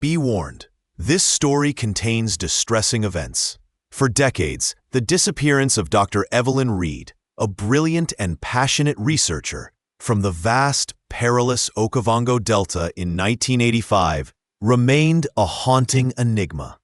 Be warned, this story contains distressing events. For decades, the disappearance of Dr. Evelyn Reed, a brilliant and passionate researcher from the vast, perilous Okavango Delta in 1985, remained a haunting enigma.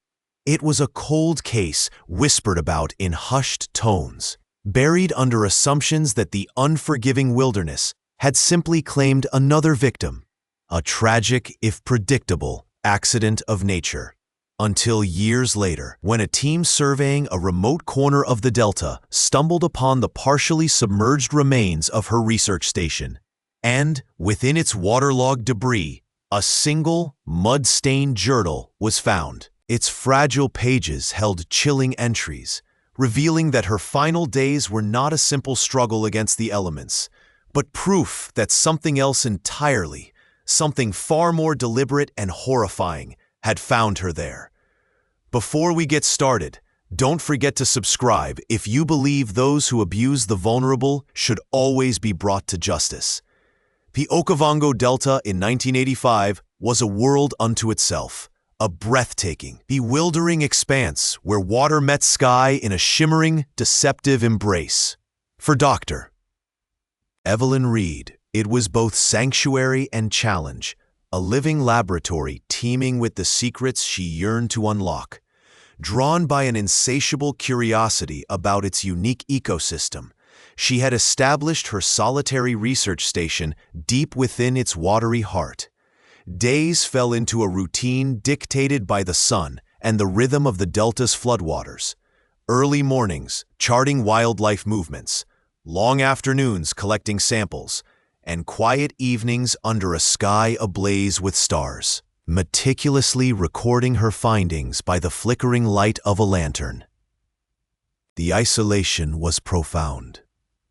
It was a cold case whispered about in hushed tones, buried under assumptions that the unforgiving wilderness had simply claimed another victim, a tragic, if predictable, accident of nature. Until years later, when a team surveying a remote corner of the Delta stumbled upon the partially submerged remains of her research station, and, within its waterlogged debris, a single, mud-stained journal was found. Its fragile pages held chilling entries, revealing that her final days were not a simple struggle against the elements, but proof that something else entirely, something far more deliberate and horrifying, had found her there. Before we get started, don't forget to subscribe if you believe those who abuse the vulnerable should always be brought to justice. The Okavango Delta in 1985 was a world unto itself, a breathtaking, bewildering expanse where water met sky in a shimmering, deceptive embrace. For Dr. Evelyn Reed, it was both sanctuary and challenge, a living laboratory teeming with the secrets she yearned to unlock. Drawn by an insatiable curiosity about its unique ecosystem, she had established her solitary research station deep within its watery heart. Days fell into a routine dictated by the sun and the rhythm of the Delta's floodwaters. Early mornings, charting wildlife movements, long afternoons collecting samples, and quiet evenings under a sky ablaze with stars, meticulously recording her findings by the flickering light of a lantern. The isolation was profound.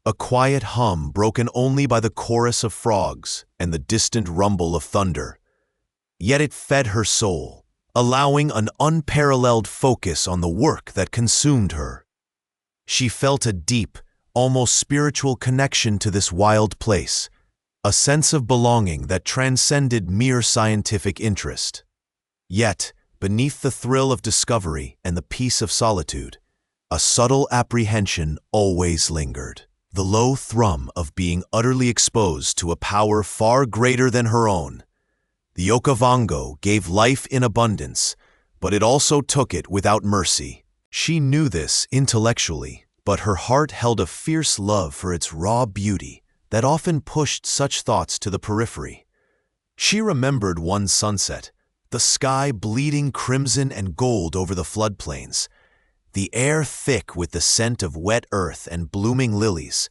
A quiet hum broken only by the chorus of frogs and the distant rumble of thunder. Yet it fed her soul, allowing an unparalleled focus on the work that consumed her. She felt a deep, almost spiritual connection to this wild place, a sense of belonging that transcended mere scientific interest. Yet, beneath the thrill of discovery and the peace of solitude, a subtle apprehension always lingered. The low thrum of being utterly exposed to a power far greater than her own. The Okavango gave life in abundance, but it also took it without mercy. She knew this intellectually, but her heart held a fierce love for its raw beauty that often pushed such thoughts to the periphery. She remembered one sunset, the sky bleeding crimson and gold over the floodplains, the air thick with the scent of wet earth and blooming lilies,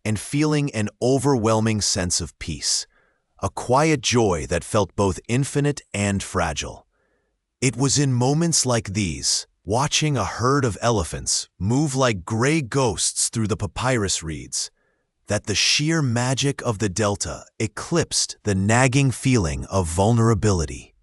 and feeling an overwhelming sense of peace, a quiet joy that felt both infinite and fragile. It was in moments like these, watching a herd of elephants move like gray ghosts through the papyrus reeds, that the sheer magic of the Delta eclipsed the nagging feeling of vulnerability.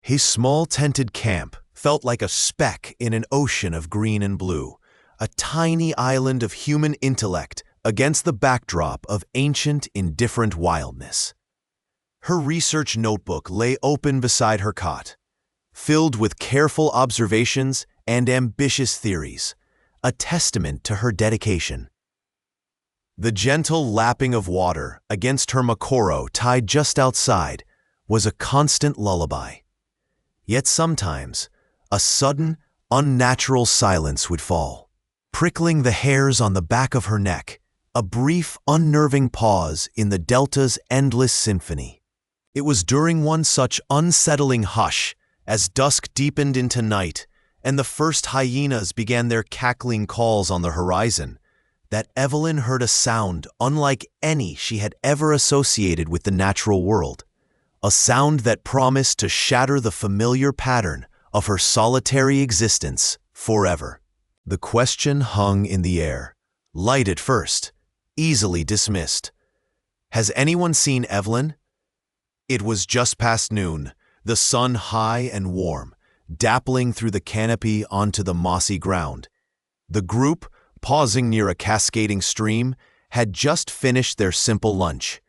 His small tented camp felt like a speck in an ocean of green and blue, a tiny island of human intellect against the backdrop of ancient, indifferent wildness. Her research notebook lay open beside her cot, filled with careful observations and ambitious theories, a testament to her dedication. The gentle lapping of water against her makoro tied just outside was a constant lullaby. Yet sometimes, a sudden, unnatural silence would fall, prickling the hairs on the back of her neck, a brief, unnerving pause in the Delta's endless symphony. It was during one such unsettling hush, as dusk deepened into night and the first hyenas began their cackling calls on the horizon, that Evelyn heard a sound unlike any she had ever associated with the natural world, a sound that promised to shatter the familiar pattern of her solitary existence forever. The question hung in the air, light at first, easily dismissed. Has anyone seen Evelyn? It was just past noon, the sun high and warm, dappling through the canopy onto the mossy ground. The group, pausing near a cascading stream, had just finished their simple lunch.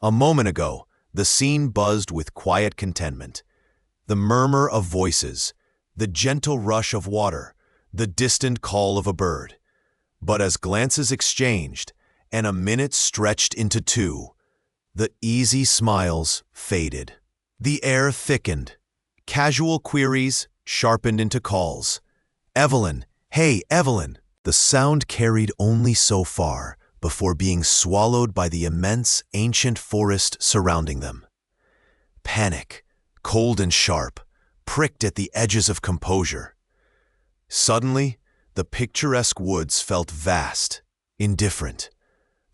A moment ago, the scene buzzed with quiet contentment. The murmur of voices, the gentle rush of water, the distant call of a bird. But as glances exchanged, and a minute stretched into two, the easy smiles faded. The air thickened. Casual queries sharpened into calls. "Evelyn, hey, Evelyn!" The sound carried only so far before being swallowed by the immense, ancient forest surrounding them. Panic, cold and sharp, pricked at the edges of composure. Suddenly, the picturesque woods felt vast, indifferent.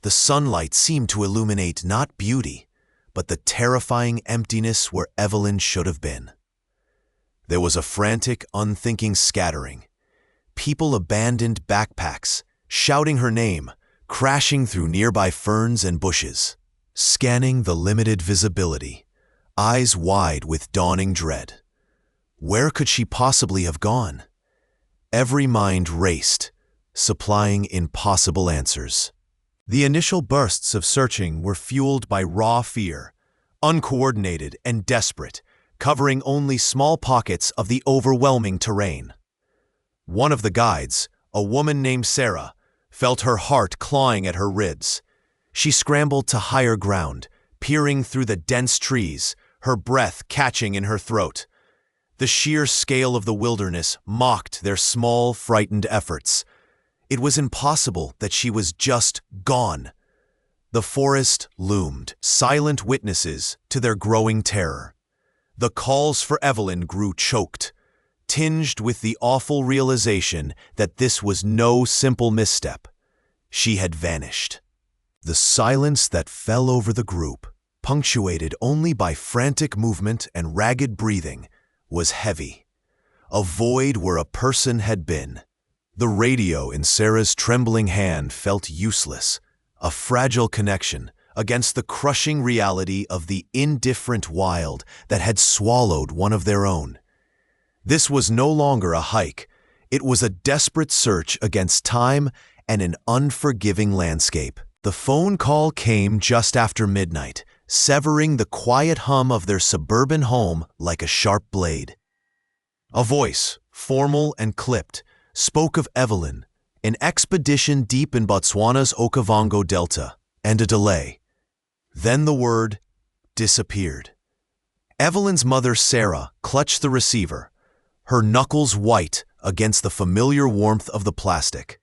The sunlight seemed to illuminate not beauty, but the terrifying emptiness where Evelyn should have been. There was a frantic, unthinking scattering. People abandoned backpacks, shouting her name, crashing through nearby ferns and bushes, scanning the limited visibility, eyes wide with dawning dread. Where could she possibly have gone? Every mind raced, supplying impossible answers. The initial bursts of searching were fueled by raw fear, uncoordinated and desperate, covering only small pockets of the overwhelming terrain. One of the guides, a woman named Sarah, felt her heart clawing at her ribs. She scrambled to higher ground, peering through the dense trees, her breath catching in her throat. The sheer scale of the wilderness mocked their small, frightened efforts. It was impossible that she was just gone. The forest loomed, silent witnesses to their growing terror. The calls for Evelyn grew choked, tinged with the awful realization that this was no simple misstep. She had vanished. The silence that fell over the group, punctuated only by frantic movement and ragged breathing, was heavy. A void where a person had been. The radio in Sarah's trembling hand felt useless, a fragile connection against the crushing reality of the indifferent wild that had swallowed one of their own. This was no longer a hike. It was a desperate search against time and an unforgiving landscape. The phone call came just after midnight, severing the quiet hum of their suburban home like a sharp blade. A voice, formal and clipped, spoke of Evelyn, an expedition deep in Botswana's Okavango Delta, and a delay. Then the word disappeared. Evelyn's mother, Sarah, clutched the receiver, her knuckles white against the familiar warmth of the plastic.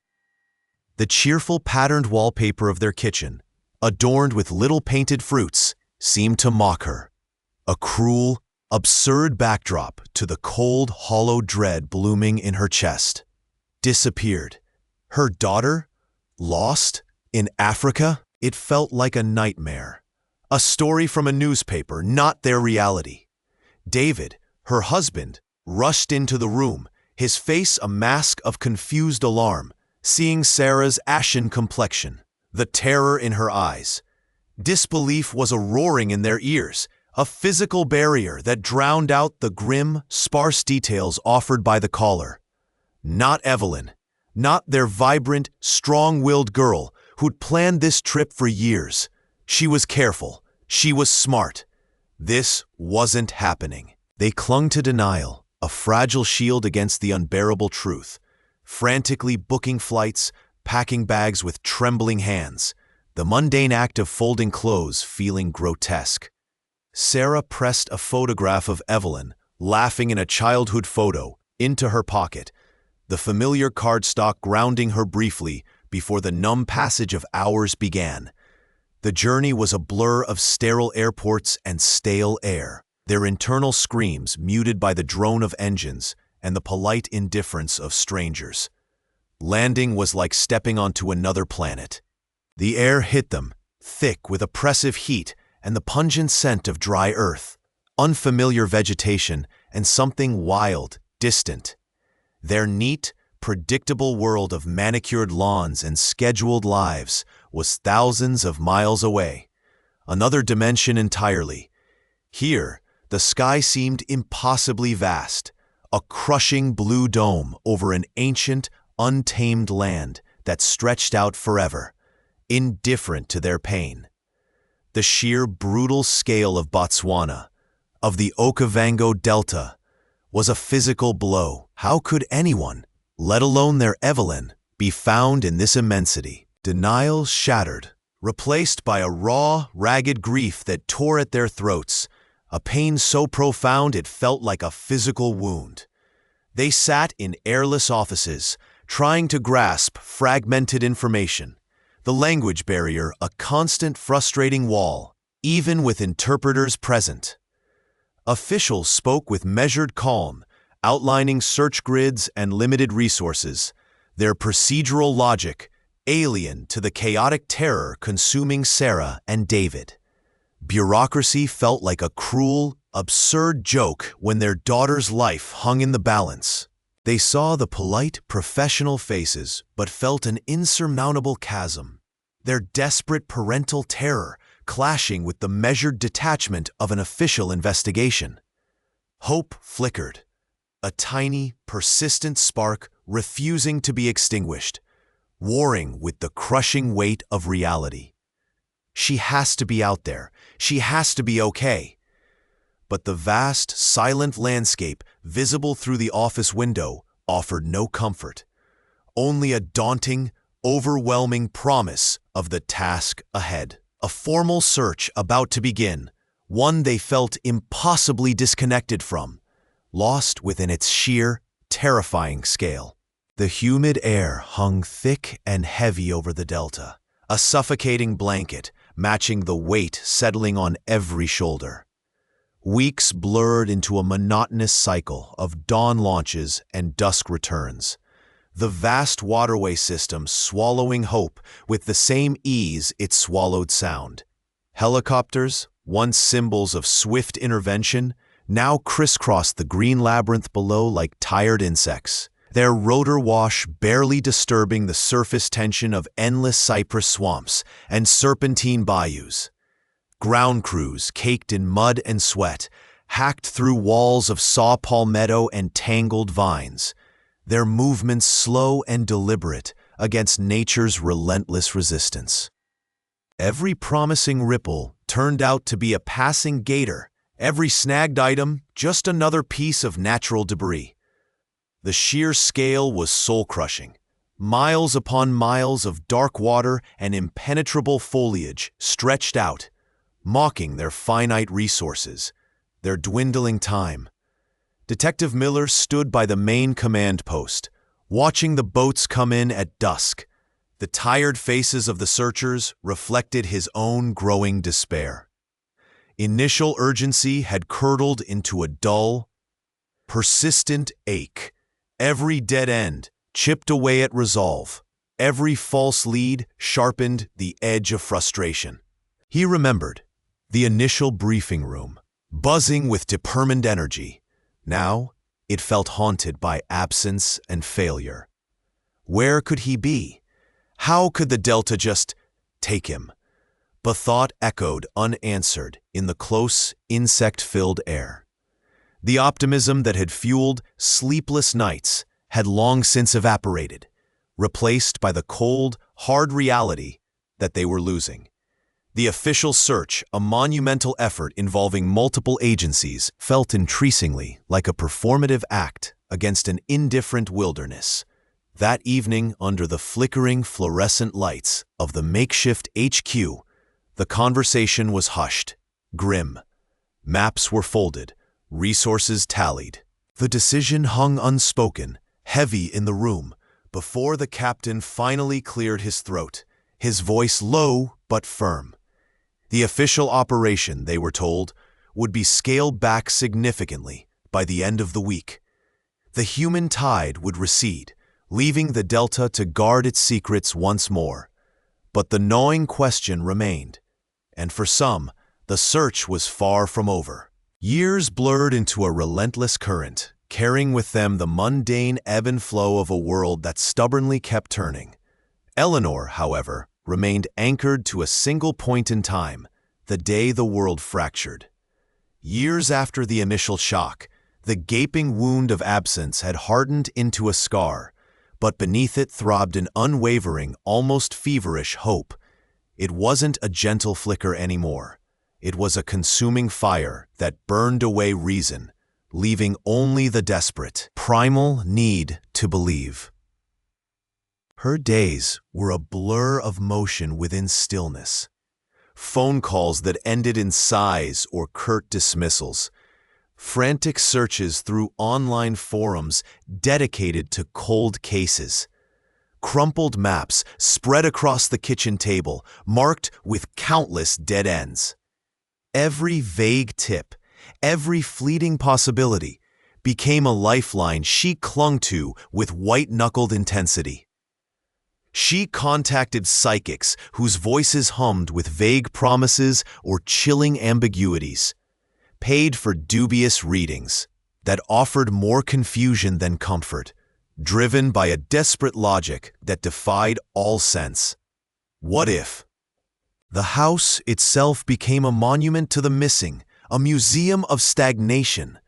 The cheerful patterned wallpaper of their kitchen, adorned with little painted fruits, seemed to mock her. A cruel, absurd backdrop to the cold, hollow dread blooming in her chest. Disappeared. Her daughter? Lost? In Africa? It felt like a nightmare. A story from a newspaper, not their reality. David, her husband, rushed into the room, his face a mask of confused alarm, seeing Sarah's ashen complexion, the terror in her eyes. Disbelief was a roaring in their ears, a physical barrier that drowned out the grim, sparse details offered by the caller. Not Evelyn, not their vibrant, strong-willed girl who'd planned this trip for years. She was careful. She was smart. This wasn't happening. They clung to denial, a fragile shield against the unbearable truth, frantically booking flights, packing bags with trembling hands, the mundane act of folding clothes feeling grotesque. Sarah pressed a photograph of Evelyn, laughing in a childhood photo, into her pocket, the familiar cardstock grounding her briefly before the numb passage of hours began. The journey was a blur of sterile airports and stale air, their internal screams muted by the drone of engines and the polite indifference of strangers. Landing was like stepping onto another planet. The air hit them, thick with oppressive heat and the pungent scent of dry earth, unfamiliar vegetation, and something wild, distant. Their neat, predictable world of manicured lawns and scheduled lives was thousands of miles away, another dimension entirely. Here, the sky seemed impossibly vast, a crushing blue dome over an ancient, untamed land that stretched out forever, indifferent to their pain. The sheer brutal scale of Botswana, of the Okavango Delta was a physical blow. How could anyone, let alone their Evelyn, be found in this immensity? Denial shattered, replaced by a raw, ragged grief that tore at their throats, a pain so profound it felt like a physical wound. They sat in airless offices, trying to grasp fragmented information, the language barrier a constant frustrating wall, even with interpreters present. Officials spoke with measured calm, outlining search grids and limited resources, their procedural logic alien to the chaotic terror consuming Sarah and David. Bureaucracy felt like a cruel, absurd joke when their daughter's life hung in the balance. They saw the polite, professional faces, but felt an insurmountable chasm, their desperate parental terror clashing with the measured detachment of an official investigation. Hope flickered, a tiny, persistent spark refusing to be extinguished, warring with the crushing weight of reality. She has to be out there. She has to be okay. But the vast, silent landscape visible through the office window offered no comfort, only a daunting, overwhelming promise of the task ahead. A formal search about to begin, one they felt impossibly disconnected from, lost within its sheer, terrifying scale. The humid air hung thick and heavy over the delta, a suffocating blanket matching the weight settling on every shoulder. Weeks blurred into a monotonous cycle of dawn launches and dusk returns, the vast waterway system swallowing hope with the same ease it swallowed sound. Helicopters, once symbols of swift intervention, now crisscrossed the green labyrinth below like tired insects, their rotor wash barely disturbing the surface tension of endless cypress swamps and serpentine bayous. Ground crews, caked in mud and sweat, hacked through walls of saw palmetto and tangled vines, their movements slow and deliberate against nature's relentless resistance. Every promising ripple turned out to be a passing gator, every snagged item just another piece of natural debris. The sheer scale was soul-crushing. Miles upon miles of dark water and impenetrable foliage stretched out, mocking their finite resources, their dwindling time. Detective Miller stood by the main command post, watching the boats come in at dusk. The tired faces of the searchers reflected his own growing despair. Initial urgency had curdled into a dull, persistent ache. Every dead end chipped away at resolve. Every false lead sharpened the edge of frustration. He remembered the initial briefing room, buzzing with determined energy. Now, it felt haunted by absence and failure. Where could he be? How could the Delta just take him? The thought echoed unanswered in the close, insect-filled air. The optimism that had fueled sleepless nights had long since evaporated, replaced by the cold, hard reality that they were losing. The official search, a monumental effort involving multiple agencies, felt increasingly like a performative act against an indifferent wilderness. That evening, under the flickering fluorescent lights of the makeshift HQ, the conversation was hushed, grim. Maps were folded, resources tallied. The decision hung unspoken, heavy in the room, before the captain finally cleared his throat, his voice low but firm. The official operation, they were told, would be scaled back significantly by the end of the week. The human tide would recede, leaving the Delta to guard its secrets once more. But the gnawing question remained, and for some, the search was far from over. Years blurred into a relentless current, carrying with them the mundane ebb and flow of a world that stubbornly kept turning. Eleanor, however, remained anchored to a single point in time, the day the world fractured. Years after the initial shock, the gaping wound of absence had hardened into a scar, but beneath it throbbed an unwavering, almost feverish hope. It wasn't a gentle flicker anymore. It was a consuming fire that burned away reason, leaving only the desperate, primal need to believe. Her days were a blur of motion within stillness. Phone calls that ended in sighs or curt dismissals. Frantic searches through online forums dedicated to cold cases. Crumpled maps spread across the kitchen table, marked with countless dead ends. Every vague tip, every fleeting possibility, became a lifeline she clung to with white-knuckled intensity. She contacted psychics whose voices hummed with vague promises or chilling ambiguities, paid for dubious readings that offered more confusion than comfort, driven by a desperate logic that defied all sense. What if? The house itself became a monument to the missing, a museum of stagnation.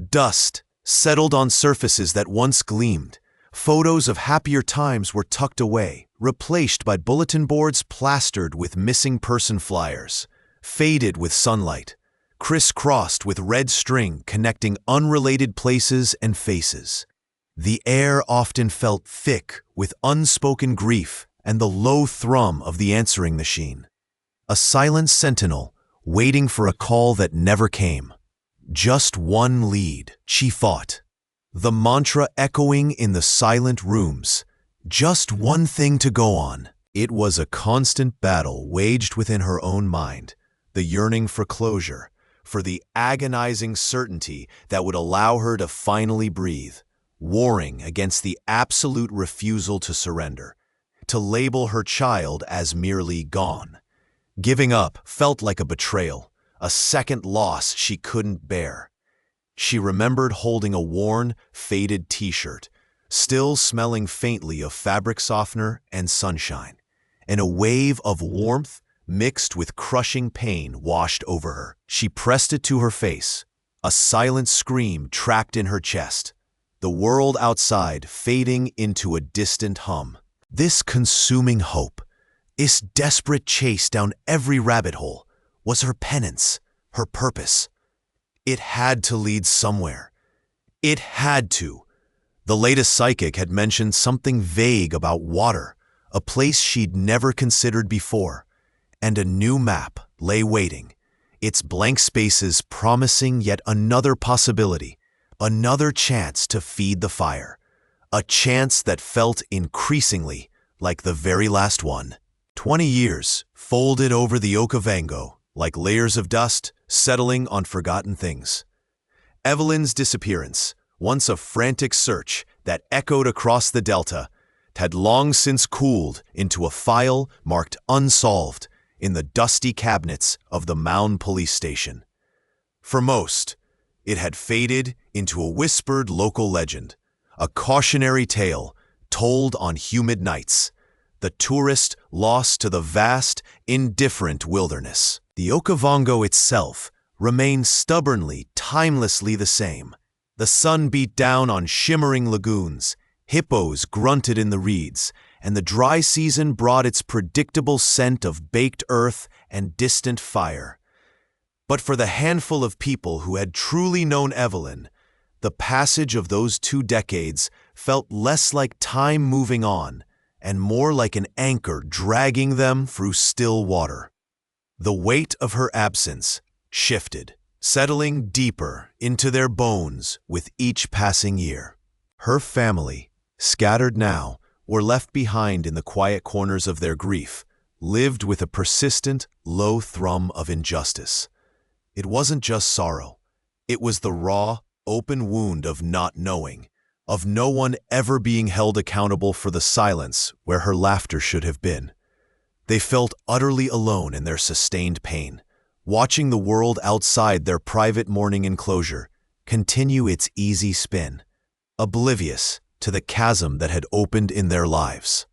Dust settled on surfaces that once gleamed. Photos of happier times were tucked away, replaced by bulletin boards plastered with missing person flyers, faded with sunlight, crisscrossed with red string connecting unrelated places and faces. The air often felt thick with unspoken grief and the low thrum of the answering machine. A silent sentinel waiting for a call that never came. Just one lead, she thought. The mantra echoing in the silent rooms. Just one thing to go on. It was a constant battle waged within her own mind, the yearning for closure, for the agonizing certainty that would allow her to finally breathe, warring against the absolute refusal to surrender, to label her child as merely gone. Giving up felt like a betrayal, a second loss she couldn't bear. She remembered holding a worn, faded t-shirt, still smelling faintly of fabric softener and sunshine, and a wave of warmth mixed with crushing pain washed over her. She pressed it to her face, a silent scream trapped in her chest, the world outside fading into a distant hum. This consuming hope, this desperate chase down every rabbit hole, was her penance, her purpose. It had to lead somewhere. It had to. The latest psychic had mentioned something vague about water, a place she'd never considered before, and a new map lay waiting, its blank spaces promising yet another possibility, another chance to feed the fire, a chance that felt increasingly like the very last one. 20 years folded over the Okavango like layers of dust settling on forgotten things. Evelyn's disappearance, once a frantic search that echoed across the Delta, had long since cooled into a file marked unsolved in the dusty cabinets of the Mound police station. For most, it had faded into a whispered local legend, a cautionary tale told on humid nights, the tourist lost to the vast, indifferent wilderness. The Okavango itself remained stubbornly, timelessly the same. The sun beat down on shimmering lagoons, hippos grunted in the reeds, and the dry season brought its predictable scent of baked earth and distant fire. But for the handful of people who had truly known Evelyn, the passage of those 2 decades felt less like time moving on and more like an anchor dragging them through still water. The weight of her absence shifted, settling deeper into their bones with each passing year. Her family, scattered now, were left behind in the quiet corners of their grief, lived with a persistent, low thrum of injustice. It wasn't just sorrow. It was the raw, open wound of not knowing, of no one ever being held accountable for the silence where her laughter should have been. They felt utterly alone in their sustained pain, watching the world outside their private mourning enclosure continue its easy spin, oblivious to the chasm that had opened in their lives.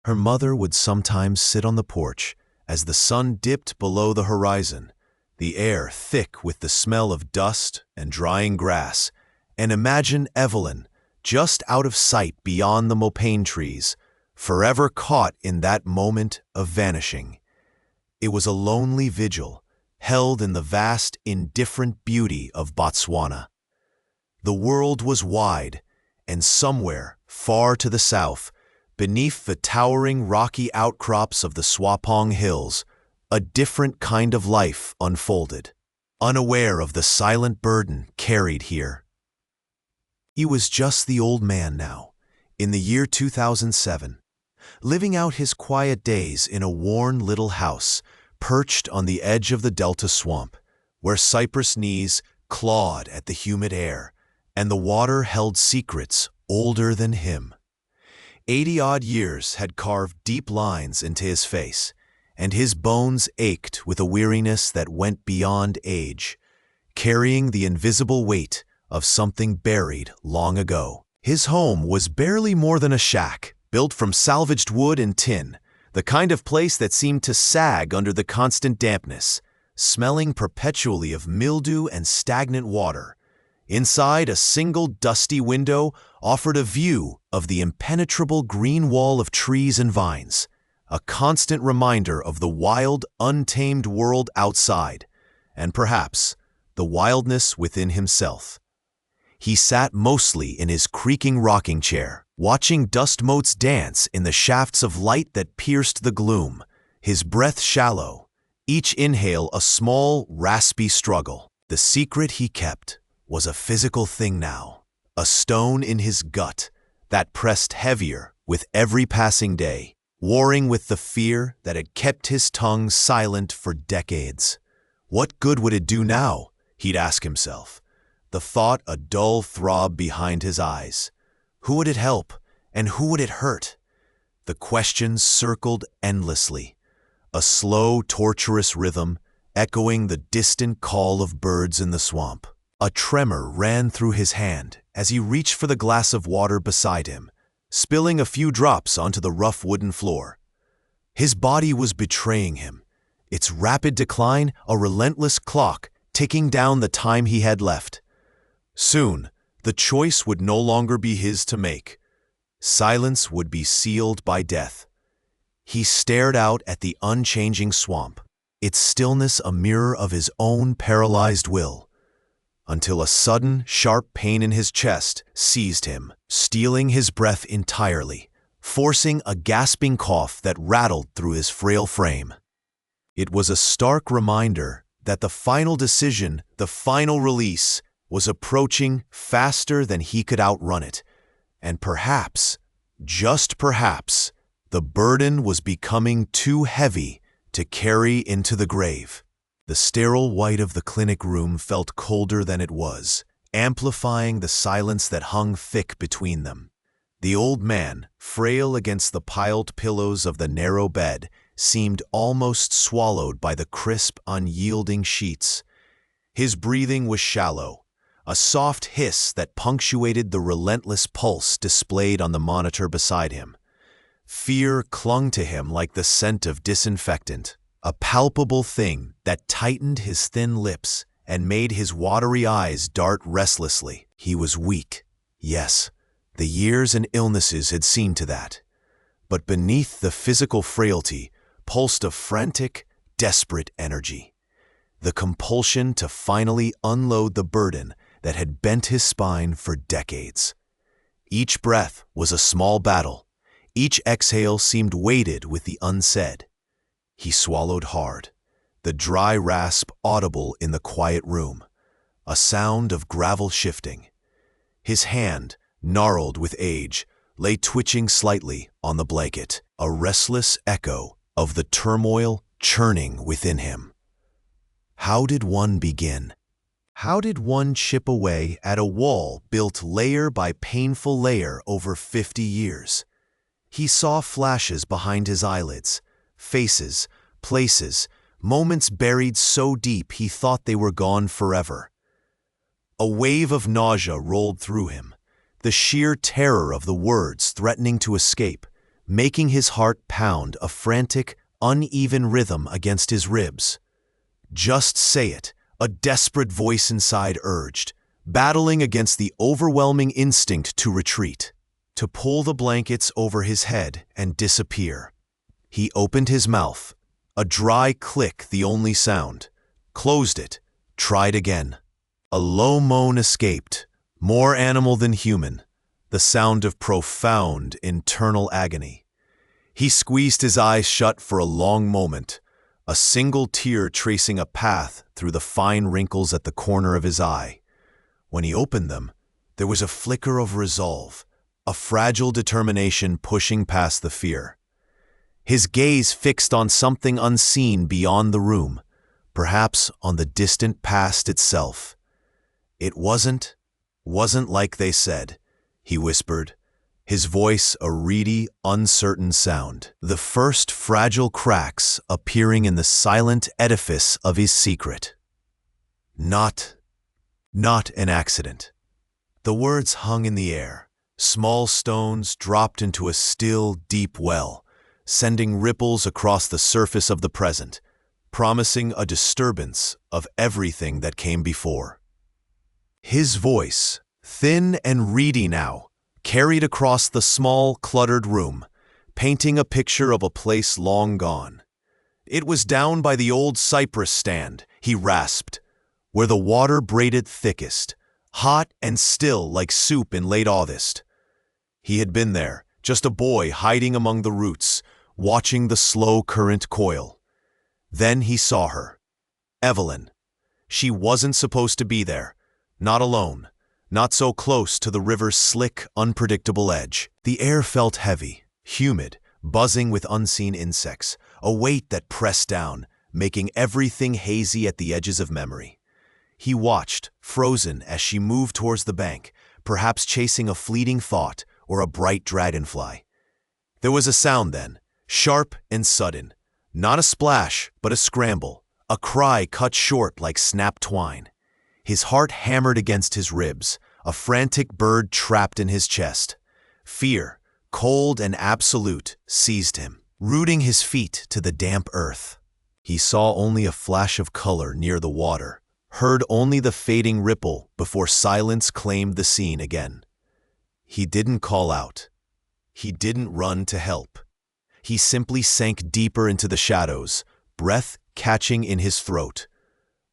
Her mother would sometimes sit on the porch as the sun dipped below the horizon, the air thick with the smell of dust and drying grass, and imagine Evelyn just out of sight beyond the mopane trees, forever caught in that moment of vanishing. It was a lonely vigil, held in the vast, indifferent beauty of Botswana. The world was wide, and somewhere, far to the south, beneath the towering rocky outcrops of the Swapong Hills, a different kind of life unfolded, unaware of the silent burden carried here. He was just the old man now, in the year 2007, living out his quiet days in a worn little house perched on the edge of the Delta swamp, where cypress knees clawed at the humid air, and the water held secrets older than him. 80-odd years had carved deep lines into his face, and his bones ached with a weariness that went beyond age, carrying the invisible weight of something buried long ago. His home was barely more than a shack, built from salvaged wood and tin, the kind of place that seemed to sag under the constant dampness, smelling perpetually of mildew and stagnant water. Inside, a single dusty window offered a view of the impenetrable green wall of trees and vines, a constant reminder of the wild, untamed world outside, and perhaps the wildness within himself. He sat mostly in his creaking rocking chair, watching dust motes dance in the shafts of light that pierced the gloom, his breath shallow, each inhale a small, raspy struggle. The secret he kept was a physical thing now, a stone in his gut that pressed heavier with every passing day, warring with the fear that had kept his tongue silent for decades. What good would it do now? He'd ask himself, the thought a dull throb behind his eyes. Who would it help, and who would it hurt? The questions circled endlessly, a slow, torturous rhythm echoing the distant call of birds in the swamp. A tremor ran through his hand as he reached for the glass of water beside him, spilling a few drops onto the rough wooden floor. His body was betraying him, its rapid decline a relentless clock ticking down the time he had left. Soon, the choice would no longer be his to make. Silence would be sealed by death. He stared out at the unchanging swamp, its stillness a mirror of his own paralyzed will, until a sudden, sharp pain in his chest seized him, stealing his breath entirely, forcing a gasping cough that rattled through his frail frame. It was a stark reminder that the final decision, the final release, was approaching faster than he could outrun it, and perhaps, just perhaps, the burden was becoming too heavy to carry into the grave. The sterile white of the clinic room felt colder than it was, amplifying the silence that hung thick between them. The old man, frail against the piled pillows of the narrow bed, seemed almost swallowed by the crisp, unyielding sheets. His breathing was shallow, a soft hiss that punctuated the relentless pulse displayed on the monitor beside him. Fear clung to him like the scent of disinfectant, a palpable thing that tightened his thin lips and made his watery eyes dart restlessly. He was weak, yes, the years and illnesses had seen to that. But beneath the physical frailty pulsed a frantic, desperate energy, the compulsion to finally unload the burden that had bent his spine for decades. Each breath was a small battle. Each exhale seemed weighted with the unsaid. He swallowed hard, the dry rasp audible in the quiet room, a sound of gravel shifting. His hand, gnarled with age, lay twitching slightly on the blanket, a restless echo of the turmoil churning within him. How did one begin? How did one chip away at a wall built layer by painful layer over 50 years? He saw flashes behind his eyelids, faces, places, moments buried so deep he thought they were gone forever. A wave of nausea rolled through him, the sheer terror of the words threatening to escape, making his heart pound a frantic, uneven rhythm against his ribs. Just say it, a desperate voice inside urged, battling against the overwhelming instinct to retreat, to pull the blankets over his head and disappear. He opened his mouth, A dry click, the only sound. Closed it, tried again. A low moan escaped, more animal than human, the sound of profound internal agony. He squeezed his eyes shut for a long moment, a single tear tracing a path through the fine wrinkles at the corner of his eye. When he opened them, there was a flicker of resolve, a fragile determination pushing past the fear. His gaze fixed on something unseen beyond the room, perhaps on the distant past itself. It wasn't like they said, he whispered, his voice a reedy, uncertain sound, the first fragile cracks appearing in the silent edifice of his secret. Not an accident. The words hung in the air, small stones dropped into a still, deep well, sending ripples across the surface of the present, promising a disturbance of everything that came before. His voice, thin and reedy now, carried across the small, cluttered room, painting a picture of a place long gone. It was down by the old cypress stand, he rasped, where the water braided thickest, hot and still like soup in late August. He had been there, just a boy hiding among the roots, watching the slow current coil. Then he saw her. Evelyn. She wasn't supposed to be there, not alone. Not so close to the river's slick, unpredictable edge. The air felt heavy, humid, buzzing with unseen insects, a weight that pressed down, making everything hazy at the edges of memory. He watched, frozen, as she moved towards the bank, perhaps chasing a fleeting thought or a bright dragonfly. There was a sound then, sharp and sudden. Not a splash, but a scramble, a cry cut short like snapped twine. His heart hammered against his ribs, a frantic bird trapped in his chest. Fear, cold and absolute, seized him, rooting his feet to the damp earth. He saw only a flash of color near the water, heard only the fading ripple before silence claimed the scene again. He didn't call out. He didn't run to help. He simply sank deeper into the shadows, breath catching in his throat,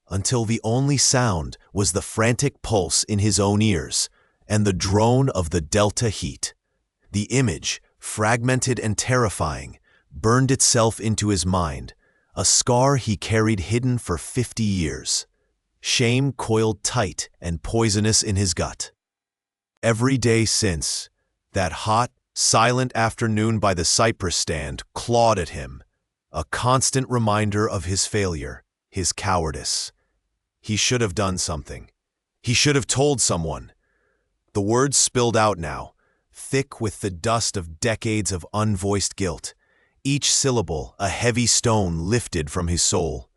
until the only sound was the frantic pulse in his own ears and the drone of the delta heat. The image, fragmented and terrifying, burned itself into his mind, a scar he carried hidden for 50 years. Shame coiled tight and poisonous in his gut. Every day since, that hot, silent afternoon by the cypress stand clawed at him, a constant reminder of his failure, his cowardice. He should have done something. He should have told someone. The words spilled out now, thick with the dust of decades of unvoiced guilt, each syllable a heavy stone lifted from his soul.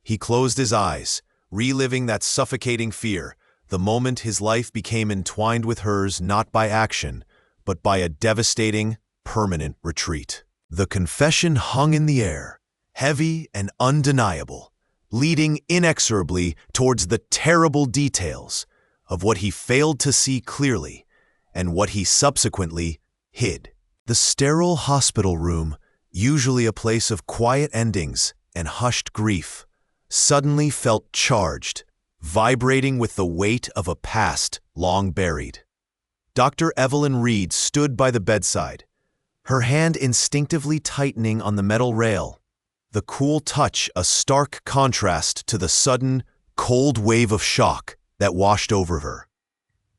He closed his eyes, reliving that suffocating fear, the moment his life became entwined with hers not by action, but by a devastating, permanent retreat. The confession hung in the air, heavy and undeniable, leading inexorably towards the terrible details of what he failed to see clearly and what he subsequently hid. The sterile hospital room, usually a place of quiet endings and hushed grief, suddenly felt charged, vibrating with the weight of a past long buried. Dr. Evelyn Reed stood by the bedside, her hand instinctively tightening on the metal rail, the cool touch a stark contrast to the sudden, cold wave of shock that washed over her.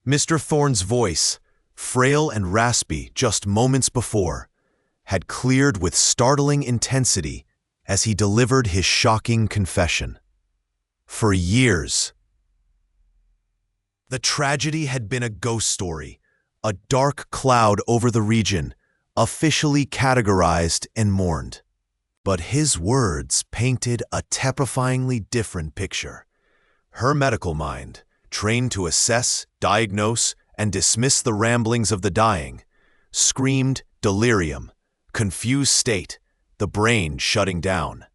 Mr. Thorne's voice, frail and raspy just moments before, had cleared with startling intensity as he delivered his shocking confession. For years, the tragedy had been a ghost story, a dark cloud over the region, officially categorized and mourned. But his words painted a terrifyingly different picture. Her medical mind, trained to assess, diagnose, and dismiss the ramblings of the dying, screamed delirium, confused state, the brain shutting down.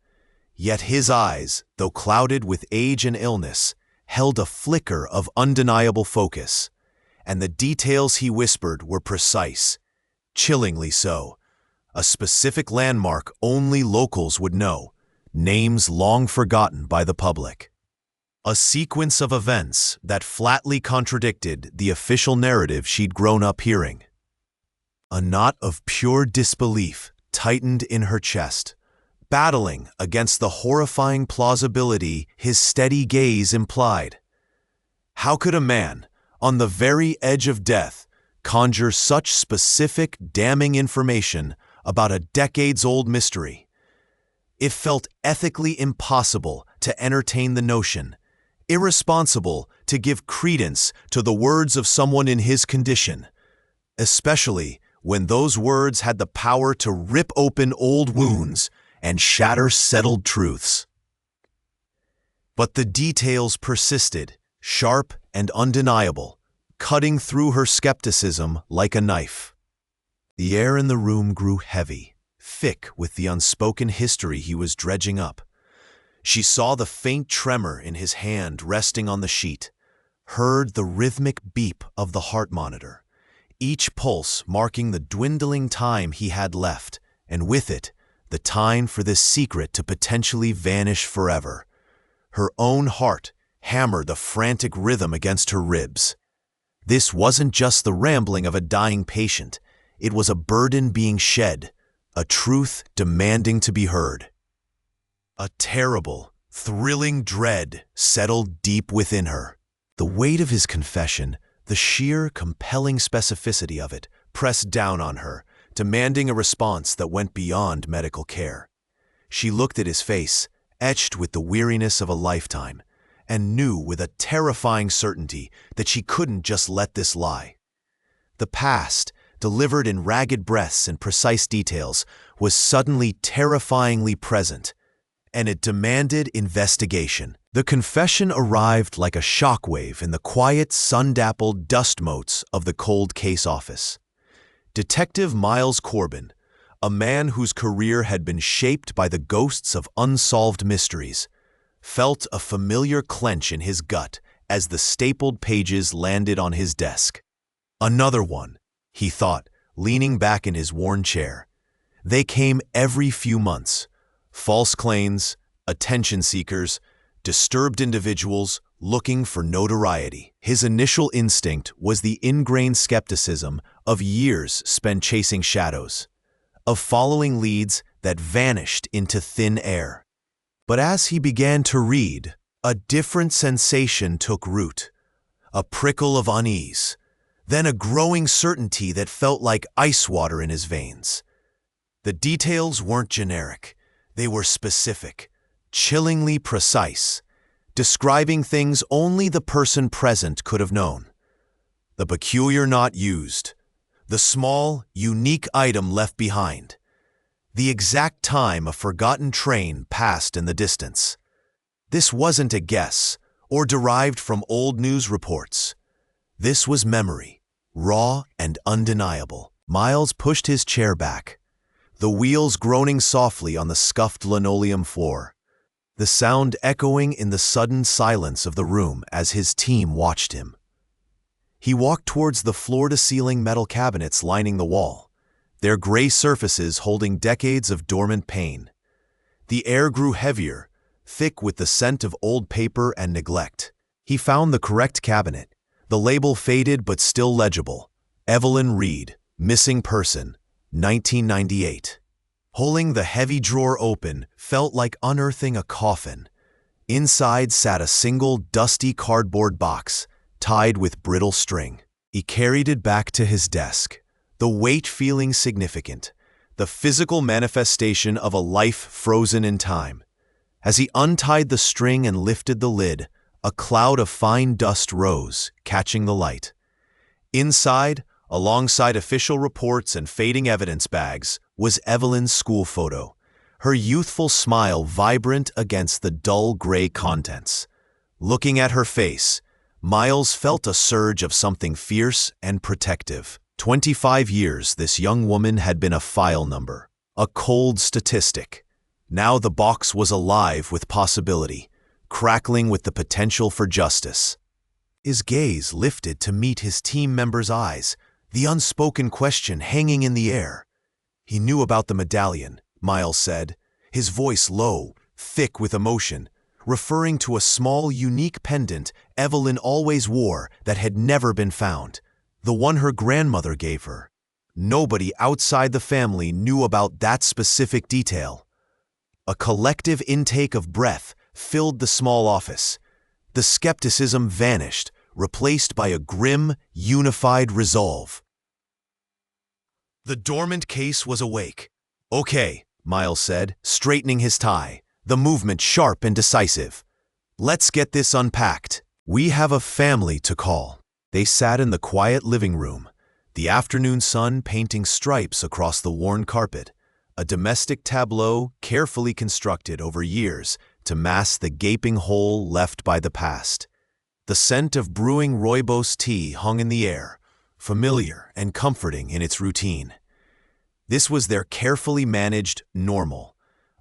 Yet his eyes, though clouded with age and illness, held a flicker of undeniable focus, and the details he whispered were precise, chillingly so, a specific landmark only locals would know, names long forgotten by the public. A sequence of events that flatly contradicted the official narrative she'd grown up hearing. A knot of pure disbelief tightened in her chest, battling against the horrifying plausibility his steady gaze implied. How could a man, on the very edge of death, conjure such specific, damning information about a decades-old mystery? It felt ethically impossible to entertain the notion, irresponsible to give credence to the words of someone in his condition, especially when those words had the power to rip open old wounds and shatter settled truths. But the details persisted, sharp and undeniable, cutting through her skepticism like a knife. The air in the room grew heavy, thick with the unspoken history he was dredging up. She saw the faint tremor in his hand resting on the sheet, heard the rhythmic beep of the heart monitor, each pulse marking the dwindling time he had left, and with it, the time for this secret to potentially vanish forever. Her own heart hammered the frantic rhythm against her ribs. This wasn't just the rambling of a dying patient. It was a burden being shed, a truth demanding to be heard. A terrible, thrilling dread settled deep within her. The weight of his confession, the sheer, compelling specificity of it, pressed down on her, demanding a response that went beyond medical care. She looked at his face, etched with the weariness of a lifetime, and knew with a terrifying certainty that she couldn't just let this lie. The past, delivered in ragged breaths and precise details, was suddenly terrifyingly present, and it demanded investigation. The confession arrived like a shockwave in the quiet, sun-dappled dust motes of the cold case office. Detective Miles Corbin, a man whose career had been shaped by the ghosts of unsolved mysteries, felt a familiar clench in his gut as the stapled pages landed on his desk. Another one, he thought, leaning back in his worn chair. They came every few months. False claims, attention seekers, disturbed individuals looking for notoriety. His initial instinct was the ingrained skepticism of years spent chasing shadows, of following leads that vanished into thin air. But as he began to read, a different sensation took root, a prickle of unease, then a growing certainty that felt like ice water in his veins. The details weren't generic. They were specific, chillingly precise, describing things only the person present could have known. The peculiar knot used, the small, unique item left behind, the exact time a forgotten train passed in the distance. This wasn't a guess or derived from old news reports. This was memory, raw and undeniable. Miles pushed his chair back, the wheels groaning softly on the scuffed linoleum floor, the sound echoing in the sudden silence of the room as his team watched him. He walked towards the floor-to-ceiling metal cabinets lining the wall, their gray surfaces holding decades of dormant pain. The air grew heavier, thick with the scent of old paper and neglect. He found the correct cabinet, the label faded but still legible. Evelyn Reed, missing person, 1998. Holding the heavy drawer open felt like unearthing a coffin. Inside sat a single dusty cardboard box, tied with brittle string. He carried it back to his desk, the weight feeling significant, the physical manifestation of a life frozen in time. As he untied the string and lifted the lid, a cloud of fine dust rose, catching the light. Inside, alongside official reports and fading evidence bags, was Evelyn's school photo, her youthful smile vibrant against the dull gray contents. Looking at her face, Miles felt a surge of something fierce and protective. 25 years this young woman had been a file number, a cold statistic. Now the box was alive with possibility, crackling with the potential for justice. His gaze lifted to meet his team member's eyes, the unspoken question hanging in the air. He knew about the medallion, Miles said, his voice low, thick with emotion, referring to a small, unique pendant Evelyn always wore that had never been found, the one her grandmother gave her. Nobody outside the family knew about that specific detail. A collective intake of breath filled the small office. The skepticism vanished, replaced by a grim, unified resolve. The dormant case was awake. "Okay," Miles said, straightening his tie, the movement sharp and decisive. "Let's get this unpacked. We have a family to call." They sat in the quiet living room, the afternoon sun painting stripes across the worn carpet, a domestic tableau carefully constructed over years to mask the gaping hole left by the past. The scent of brewing rooibos tea hung in the air, familiar and comforting in its routine. This was their carefully managed normal,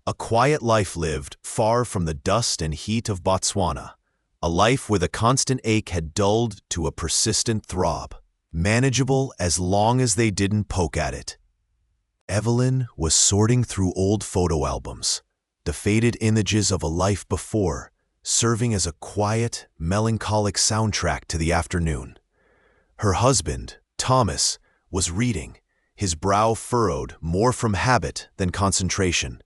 a quiet life lived far from the dust and heat of Botswana, a life where the constant ache had dulled to a persistent throb, manageable as long as they didn't poke at it. Evelyn was sorting through old photo albums, the faded images of a life before, serving as a quiet, melancholic soundtrack to the afternoon. Her husband, Thomas, was reading, his brow furrowed more from habit than concentration.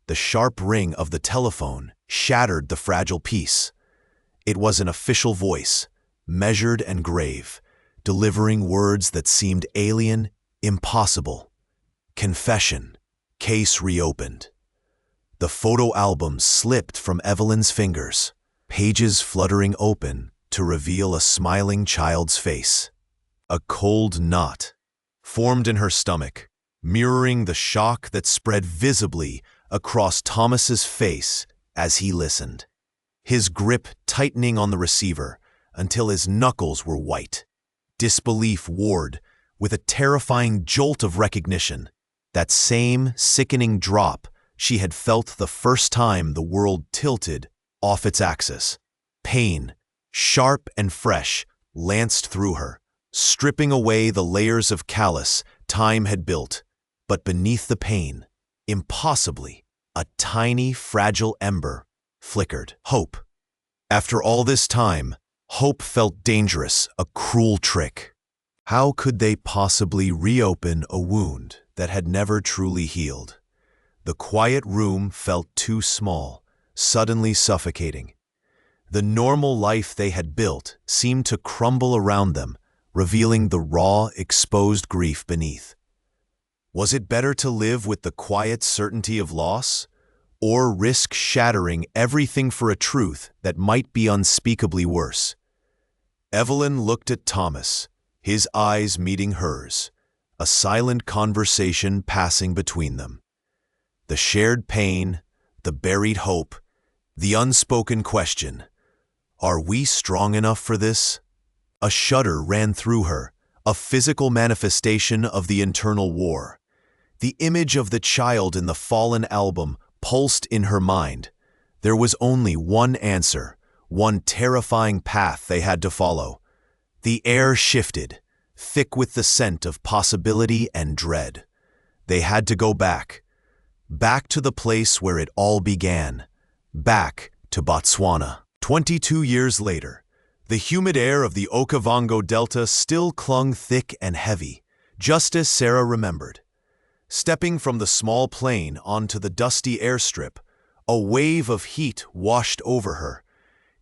The sharp ring of the telephone shattered the fragile peace. It was an official voice, measured and grave, delivering words that seemed alien, impossible. "Confession. Case reopened." The photo album slipped from Evelyn's fingers, pages fluttering open to reveal a smiling child's face. A cold knot formed in her stomach, mirroring the shock that spread visibly across Thomas's face as he listened, his grip tightening on the receiver until his knuckles were white. Disbelief warred with a terrifying jolt of recognition, that same sickening drop she had felt the first time the world tilted off its axis. Pain, sharp and fresh, lanced through her, stripping away the layers of callus time had built. But beneath the pain, impossibly, a tiny, fragile ember flickered. Hope. After all this time, hope felt dangerous, a cruel trick. How could they possibly reopen a wound that had never truly healed? The quiet room felt too small, suddenly suffocating. The normal life they had built seemed to crumble around them, revealing the raw, exposed grief beneath. Was it better to live with the quiet certainty of loss, or risk shattering everything for a truth that might be unspeakably worse? Evelyn looked at Thomas, his eyes meeting hers, a silent conversation passing between them. The shared pain, the buried hope, the unspoken question, "Are we strong enough for this?" A shudder ran through her, a physical manifestation of the internal war. The image of the child in the fallen album pulsed in her mind. There was only one answer, one terrifying path they had to follow. The air shifted, thick with the scent of possibility and dread. They had to go back to the place where it all began, back to Botswana. 22 years later, the humid air of the Okavango Delta still clung thick and heavy, just as Sarah remembered. Stepping from the small plane onto the dusty airstrip, a wave of heat washed over her,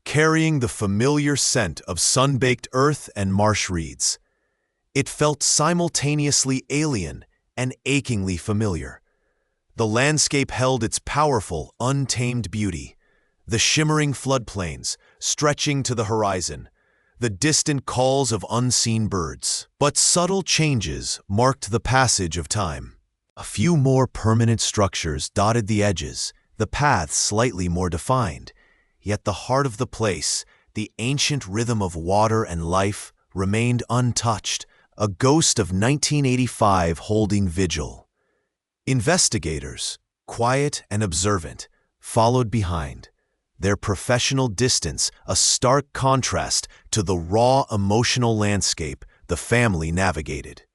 carrying the familiar scent of sun-baked earth and marsh reeds. It felt simultaneously alien and achingly familiar. The landscape held its powerful, untamed beauty, the shimmering floodplains stretching to the horizon, the distant calls of unseen birds. But subtle changes marked the passage of time. A few more permanent structures dotted the edges, the paths slightly more defined, yet the heart of the place, the ancient rhythm of water and life, remained untouched, a ghost of 1985 holding vigil. Investigators, quiet and observant, followed behind, their professional distance a stark contrast to the raw emotional landscape the family navigated.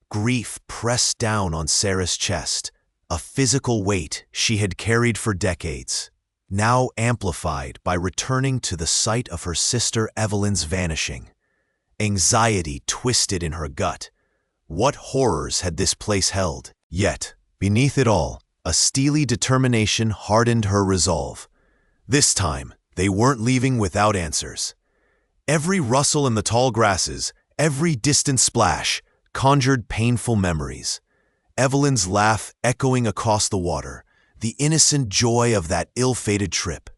Grief pressed down on Sarah's chest, a physical weight she had carried for decades, now amplified by returning to the site of her sister Evelyn's vanishing. Anxiety twisted in her gut. What horrors had this place held? Yet, beneath it all, a steely determination hardened her resolve. This time, they weren't leaving without answers. Every rustle in the tall grasses, every distant splash, conjured painful memories. Evelyn's laugh echoing across the water, the innocent joy of that ill-fated trip.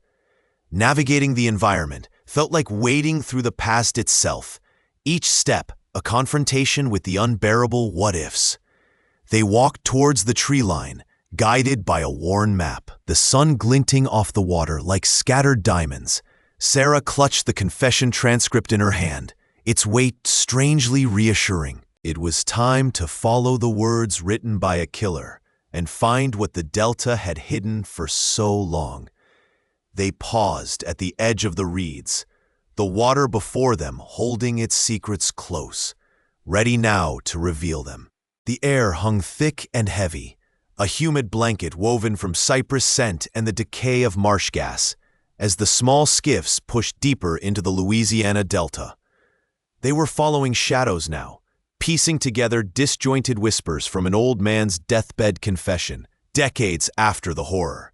Navigating the environment felt like wading through the past itself, each step a confrontation with the unbearable what-ifs. They walked towards the tree line, guided by a worn map, the sun glinting off the water like scattered diamonds. Sarah clutched the confession transcript in her hand, its weight strangely reassuring. It was time to follow the words written by a killer and find what the Delta had hidden for so long. They paused at the edge of the reeds, the water before them holding its secrets close, ready now to reveal them. The air hung thick and heavy, a humid blanket woven from cypress scent and the decay of marsh gas, as the small skiffs pushed deeper into the Louisiana Delta. They were following shadows now, piecing together disjointed whispers from an old man's deathbed confession, decades after the horror.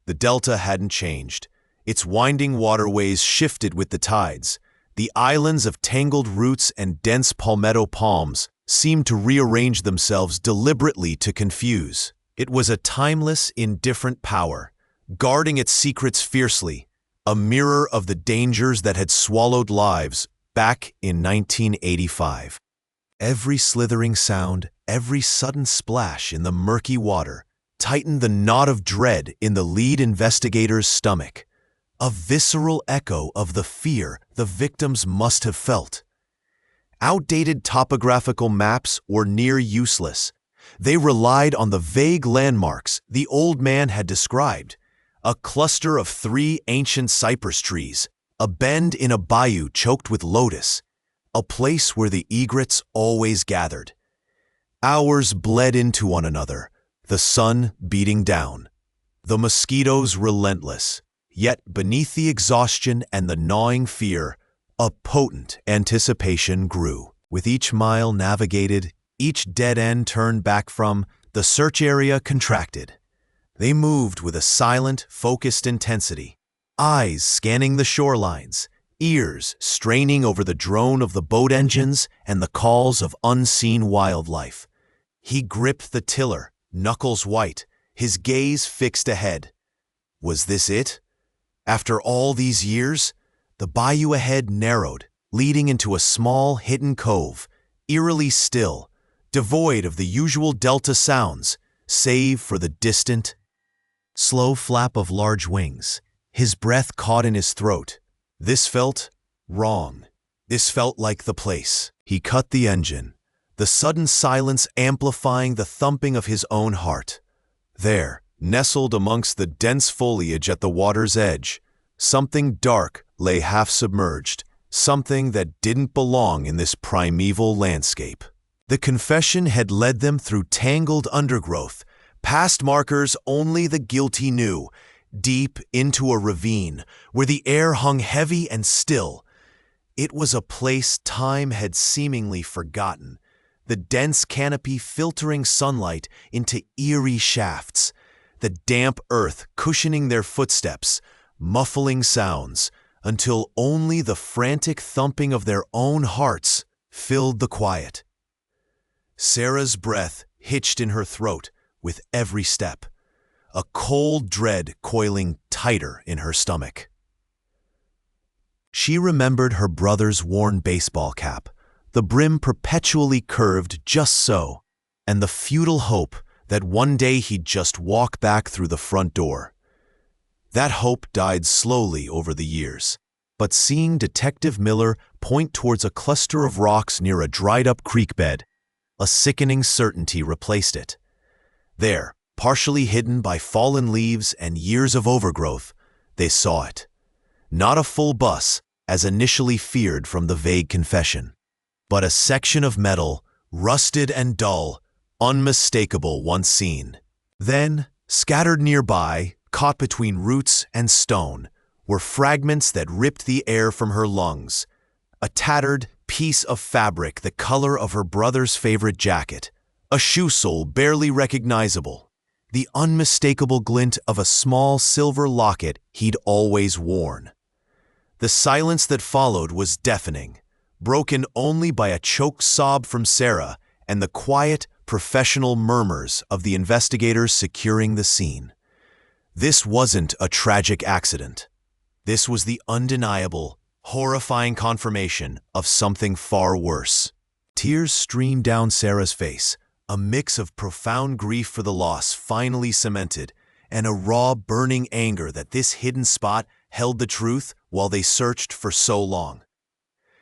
The Delta hadn't changed. Its winding waterways shifted with the tides. The islands of tangled roots and dense palmetto palms seemed to rearrange themselves deliberately to confuse. It was a timeless, indifferent power, guarding its secrets fiercely, a mirror of the dangers that had swallowed lives back in 1985. Every slithering sound, every sudden splash in the murky water tightened the knot of dread in the lead investigator's stomach, a visceral echo of the fear the victims must have felt. Outdated topographical maps were near useless. They relied on the vague landmarks the old man had described: a cluster of 3 ancient cypress trees, a bend in a bayou choked with lotus, a place where the egrets always gathered. Hours bled into one another, the sun beating down, the mosquitoes relentless. Yet beneath the exhaustion and the gnawing fear, a potent anticipation grew. With each mile navigated, each dead end turned back from, the search area contracted. They moved with a silent, focused intensity, eyes scanning the shorelines, ears straining over the drone of the boat engines and the calls of unseen wildlife. He gripped the tiller, knuckles white, his gaze fixed ahead. Was this it? After all these years, the bayou ahead narrowed, leading into a small, hidden cove, eerily still, devoid of the usual delta sounds, save for the distant, slow flap of large wings. His breath caught in his throat. This felt wrong. This felt like the place. He cut the engine, the sudden silence amplifying the thumping of his own heart. There, nestled amongst the dense foliage at the water's edge, something dark lay half-submerged, something that didn't belong in this primeval landscape. The confession had led them through tangled undergrowth, past markers only the guilty knew, deep into a ravine where the air hung heavy and still. It was a place time had seemingly forgotten, the dense canopy filtering sunlight into eerie shafts, the damp earth cushioning their footsteps, muffling sounds, until only the frantic thumping of their own hearts filled the quiet. Sarah's breath hitched in her throat with every step, a cold dread coiling tighter in her stomach. She remembered her brother's worn baseball cap, the brim perpetually curved just so, and the futile hope that one day he'd just walk back through the front door. That hope died slowly over the years, but seeing Detective Miller point towards a cluster of rocks near a dried-up creek bed, a sickening certainty replaced it. There, partially hidden by fallen leaves and years of overgrowth, they saw it. Not a full bus, as initially feared from the vague confession, but a section of metal, rusted and dull, unmistakable once seen. Then, scattered nearby, caught between roots and stone, were fragments that ripped the air from her lungs. A tattered piece of fabric the color of her brother's favorite jacket, a shoe sole barely recognizable, the unmistakable glint of a small silver locket he'd always worn. The silence that followed was deafening, broken only by a choked sob from Sarah and the quiet, professional murmurs of the investigators securing the scene. This wasn't a tragic accident. This was the undeniable, horrifying confirmation of something far worse. Tears streamed down Sarah's face, a mix of profound grief for the loss finally cemented, and a raw, burning anger that this hidden spot held the truth while they searched for so long.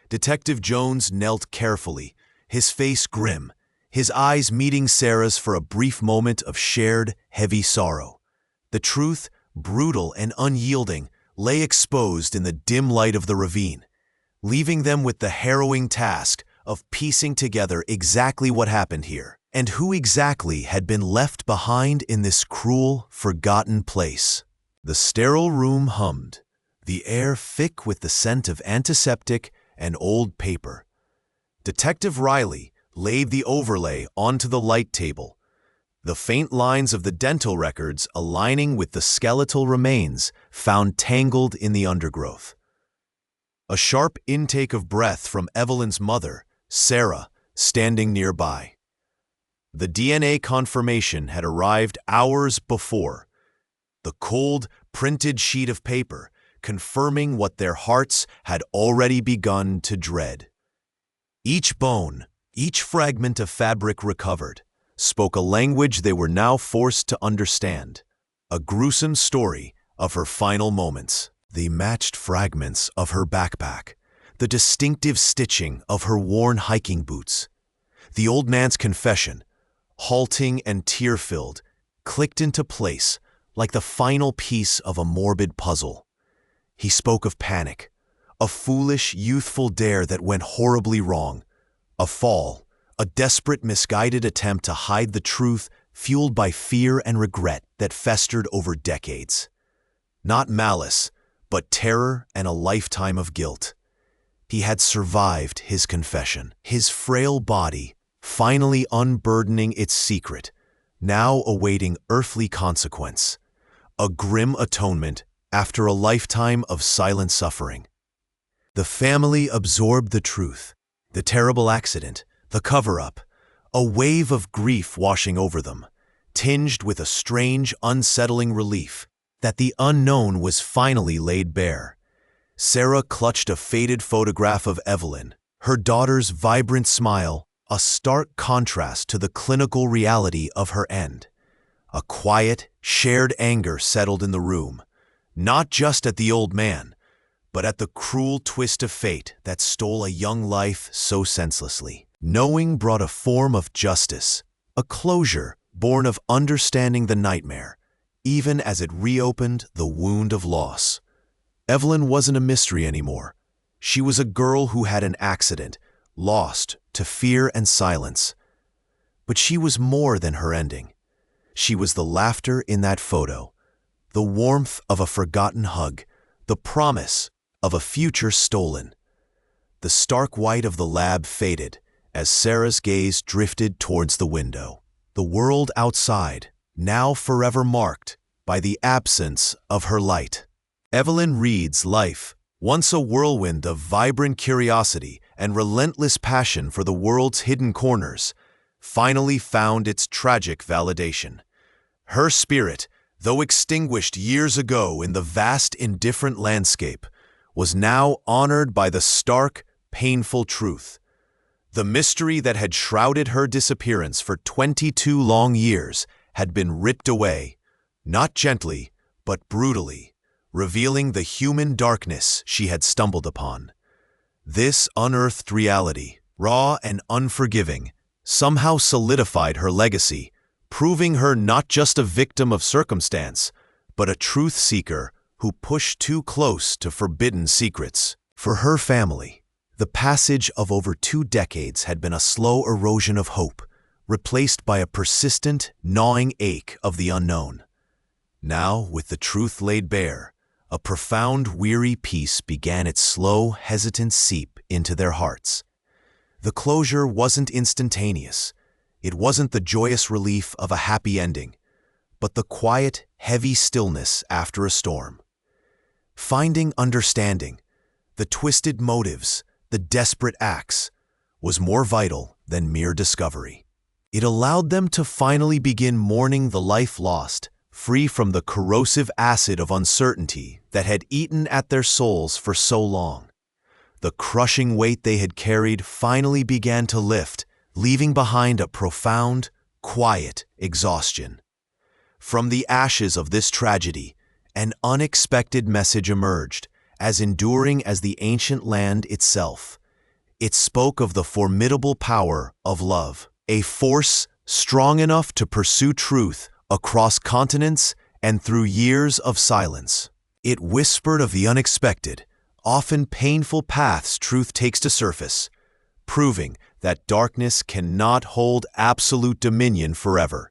Detective Jones knelt carefully, his face grim, his eyes meeting Sarah's for a brief moment of shared, heavy sorrow. The truth, brutal and unyielding, lay exposed in the dim light of the ravine, leaving them with the harrowing task of piecing together exactly what happened here, and who exactly had been left behind in this cruel, forgotten place. The sterile room hummed, the air thick with the scent of antiseptic and old paper. Detective Riley laid the overlay onto the light table, the faint lines of the dental records aligning with the skeletal remains found tangled in the undergrowth. A sharp intake of breath from Evelyn's mother, Sarah, standing nearby. The DNA confirmation had arrived hours before. The cold, printed sheet of paper confirming what their hearts had already begun to dread. Each bone, each fragment of fabric recovered, spoke a language they were now forced to understand, a gruesome story of her final moments. The matched fragments of her backpack, the distinctive stitching of her worn hiking boots. The old man's confession, halting and tear-filled, clicked into place like the final piece of a morbid puzzle. He spoke of panic, a foolish, youthful dare that went horribly wrong, a fall, a desperate, misguided attempt to hide the truth fueled by fear and regret that festered over decades. Not malice, but terror and a lifetime of guilt. He had survived his confession, his frail body finally unburdening its secret, now awaiting earthly consequence, a grim atonement after a lifetime of silent suffering. The family absorbed the truth, the terrible accident, the cover-up, a wave of grief washing over them, tinged with a strange, unsettling relief that the unknown was finally laid bare. Sarah clutched a faded photograph of Evelyn, her daughter's vibrant smile, a stark contrast to the clinical reality of her end. A quiet, shared anger settled in the room, not just at the old man, but at the cruel twist of fate that stole a young life so senselessly. Knowing brought a form of justice, a closure born of understanding the nightmare, even as it reopened the wound of loss. Evelyn wasn't a mystery anymore. She was a girl who had an accident, lost to fear and silence. But she was more than her ending. She was the laughter in that photo, the warmth of a forgotten hug, the promise of a future stolen. The stark white of the lab faded as Sarah's gaze drifted towards the window. The world outside, now forever marked by the absence of her light. Evelyn Reed's life, once a whirlwind of vibrant curiosity and relentless passion for the world's hidden corners, finally found its tragic validation. Her spirit, though extinguished years ago in the vast, indifferent landscape, was now honored by the stark, painful truth. The mystery that had shrouded her disappearance for 22 long years had been ripped away, not gently, but brutally, revealing the human darkness she had stumbled upon. This unearthed reality, raw and unforgiving, somehow solidified her legacy, proving her not just a victim of circumstance, but a truth seeker who pushed too close to forbidden secrets. For her family, the passage of over 2 decades had been a slow erosion of hope, replaced by a persistent, gnawing ache of the unknown. Now, with the truth laid bare, a profound, weary peace began its slow, hesitant seep into their hearts. The closure wasn't instantaneous. It wasn't the joyous relief of a happy ending, but the quiet, heavy stillness after a storm. Finding understanding, the twisted motives, the desperate acts, was more vital than mere discovery. It allowed them to finally begin mourning the life lost, free from the corrosive acid of uncertainty that had eaten at their souls for so long. The crushing weight they had carried finally began to lift, leaving behind a profound, quiet exhaustion. From the ashes of this tragedy, an unexpected message emerged, as enduring as the ancient land itself. It spoke of the formidable power of love, a force strong enough to pursue truth across continents and through years of silence. It whispered of the unexpected, often painful paths truth takes to surface, proving that darkness cannot hold absolute dominion forever.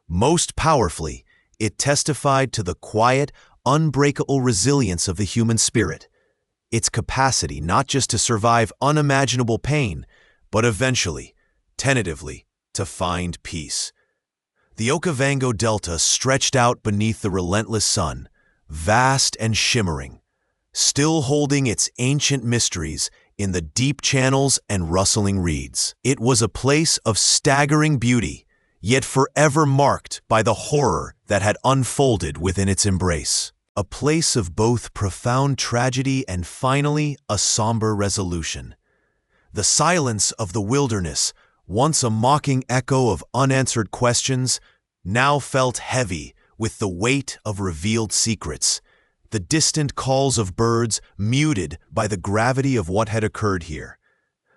Most powerfully, it testified to the quiet, unbreakable resilience of the human spirit, its capacity not just to survive unimaginable pain, but eventually, tentatively, to find peace. The Okavango Delta stretched out beneath the relentless sun, vast and shimmering, still holding its ancient mysteries in the deep channels and rustling reeds. It was a place of staggering beauty, yet forever marked by the horror that had unfolded within its embrace. A place of both profound tragedy and finally a somber resolution. The silence of the wilderness, once a mocking echo of unanswered questions, now felt heavy with the weight of revealed secrets, the distant calls of birds muted by the gravity of what had occurred here.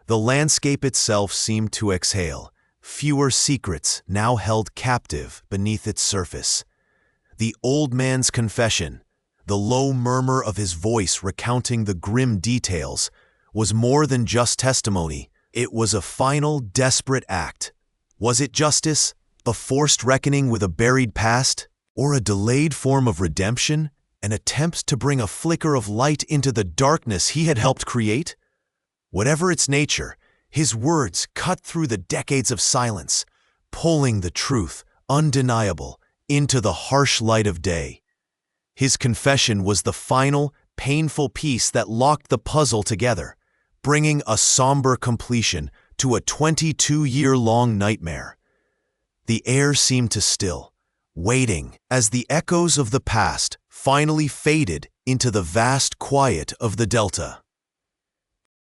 The landscape itself seemed to exhale, fewer secrets now held captive beneath its surface. The old man's confession, the low murmur of his voice recounting the grim details, was more than just testimony. It was a final, desperate act. Was it justice, a forced reckoning with a buried past, or a delayed form of redemption, an attempt to bring a flicker of light into the darkness he had helped create? Whatever its nature, his words cut through the decades of silence, pulling the truth, undeniable, into the harsh light of day. His confession was the final, painful piece that locked the puzzle together, bringing a somber completion to a 22-year-long nightmare. The air seemed to still, waiting as the echoes of the past finally faded into the vast quiet of the Delta.